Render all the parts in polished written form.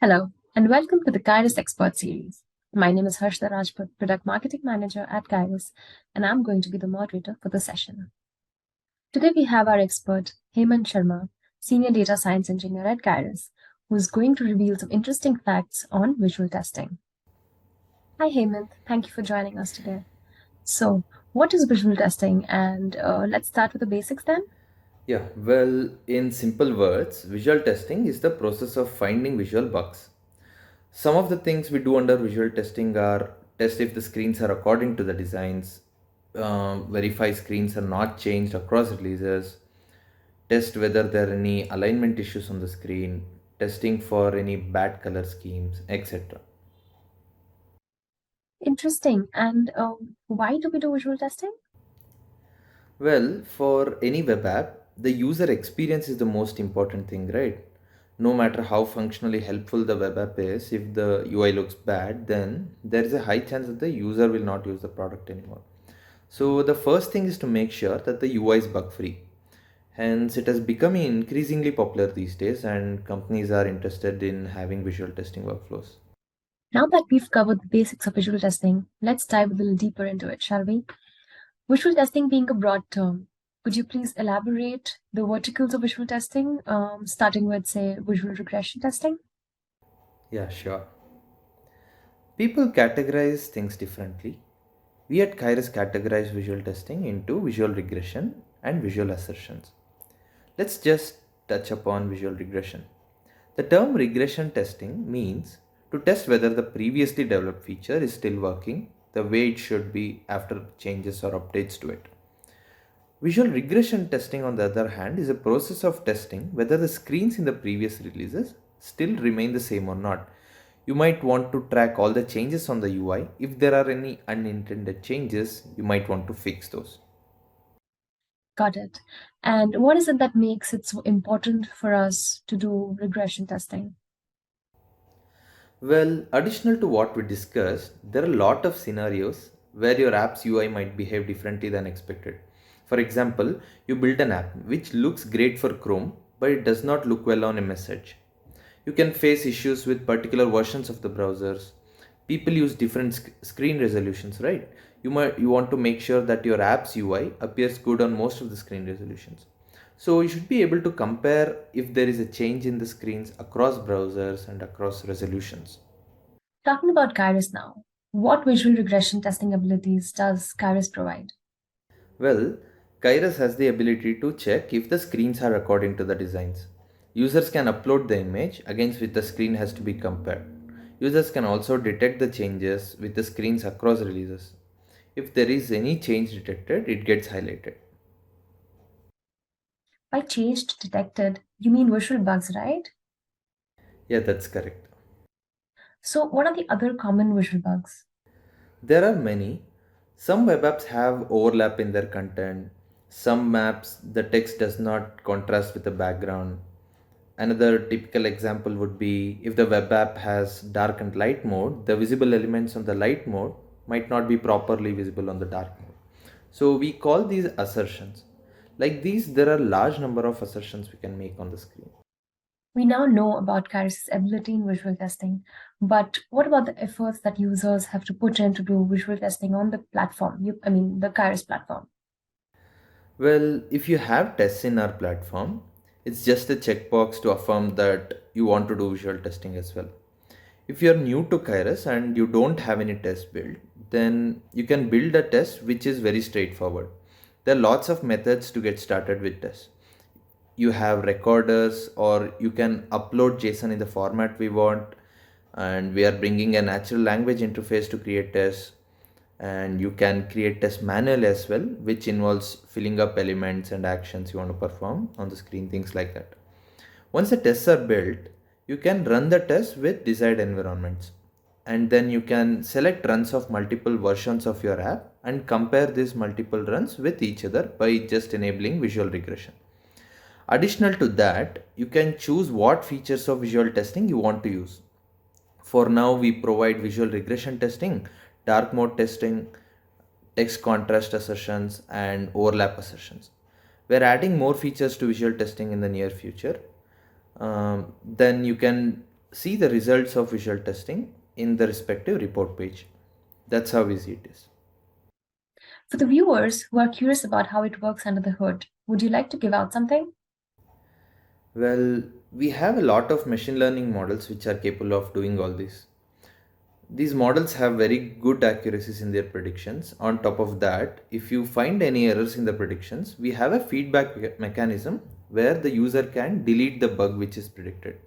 Hello, and welcome to the Kairos Expert Series. My name is Harshda Rajput, Product Marketing Manager at Kairos, and I'm going to be the moderator for the session. Today we have our expert, Hemant Sharma, Senior Data Science Engineer at Kairos, who is going to reveal some interesting facts on visual testing. Hi Hemant, thank you for joining us today. So, what is visual testing? And let's start with the basics then. Yeah, well, in simple words, visual testing is the process of finding visual bugs. Some of the things we do under visual testing are test if the screens are according to the designs, verify screens are not changed across releases, test whether there are any alignment issues on the screen, testing for any bad color schemes, etc. Interesting. And why do we do visual testing? Well, for any web app, the user experience is the most important thing, right? No matter how functionally helpful the web app is, if the UI looks bad, then there is a high chance that the user will not use the product anymore. So, the first thing is to make sure that the UI is bug free. Hence, it has become increasingly popular these days, and companies are interested in having visual testing workflows. Now that we've covered the basics of visual testing, let's dive a little deeper into it, shall we? Visual testing being a broad term, could you please elaborate the verticals of visual testing, starting with, say, visual regression testing? Yeah, sure. People categorize things differently. We at Kairos categorize visual testing into visual regression and visual assertions. Let's just touch upon visual regression. The term regression testing means to test whether the previously developed feature is still working the way it should be after changes or updates to it. Visual regression testing, on the other hand, is a process of testing whether the screens in the previous releases still remain the same or not. You might want to track all the changes on the UI. If there are any unintended changes, you might want to fix those. Got it. And what is it that makes it so important for us to do regression testing? Well, additional to what we discussed, there are a lot of scenarios where your app's UI might behave differently than expected. For example, you build an app which looks great for Chrome, but it does not look well on a message. You can face issues with particular versions of the browsers. People use different screen resolutions, right? You want to make sure that your app's UI appears good on most of the screen resolutions. So you should be able to compare if there is a change in the screens across browsers and across resolutions. Talking about Kairos now, what visual regression testing abilities does Kairos provide? Well, Kairos has the ability to check if the screens are according to the designs. Users can upload the image against which the screen has to be compared. Users can also detect the changes with the screens across releases. If there is any change detected, it gets highlighted. By changed detected, you mean visual bugs, right? Yeah, that's correct. So, what are the other common visual bugs? There are many. Some web apps have overlap in their content. Some maps, the text does not contrast with the background. Another typical example would be if the web app has dark and light mode, the visible elements on the light mode might not be properly visible on the dark mode. So we call these assertions. Like these, there are large number of assertions we can make on the screen. We now know about Kairos' ability in visual testing, but what about the efforts that users have to put in to do visual testing on the platform? The Kairos platform. Well, if you have tests in our platform, it's just a checkbox to affirm that you want to do visual testing as well. If you're new to Kairos and you don't have any test built, then you can build a test which is very straightforward. There are lots of methods to get started with tests. You have recorders, or you can upload JSON in the format we want, and we are bringing a natural language interface to create tests. And you can create tests manually as well, which involves filling up elements and actions you want to perform on the screen, things like that. Once the tests are built, you can run the test with desired environments. And then you can select runs of multiple versions of your app and compare these multiple runs with each other by just enabling visual regression. Additional to that, you can choose what features of visual testing you want to use. For now, we provide visual regression testing, dark mode testing, text contrast assertions, and overlap assertions. We're adding more features to visual testing in the near future. Then you can see the results of visual testing in the respective report page. That's how easy it is. For the viewers who are curious about how it works under the hood, would you like to give out something? Well, we have a lot of machine learning models which are capable of doing all this. These models have very good accuracies in their predictions. On top of that, if you find any errors in the predictions, we have a feedback mechanism where the user can delete the bug which is predicted.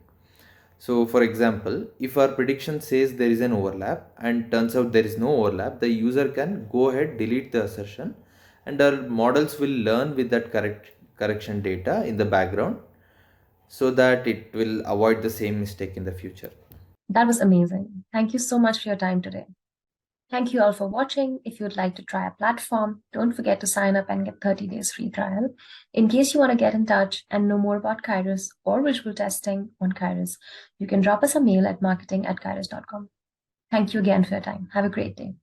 So, for example, if our prediction says there is an overlap and turns out there is no overlap, the user can go ahead, delete the assertion, and our models will learn with that correction data in the background so that it will avoid the same mistake in the future. That was amazing. Thank you so much for your time today. Thank you all for watching. If you'd like to try a platform, don't forget to sign up and get 30 days free trial. In case you want to get in touch and know more about Kairos or visual testing on Kairos, you can drop us a mail at marketing@kairos.com. Thank you again for your time. Have a great day.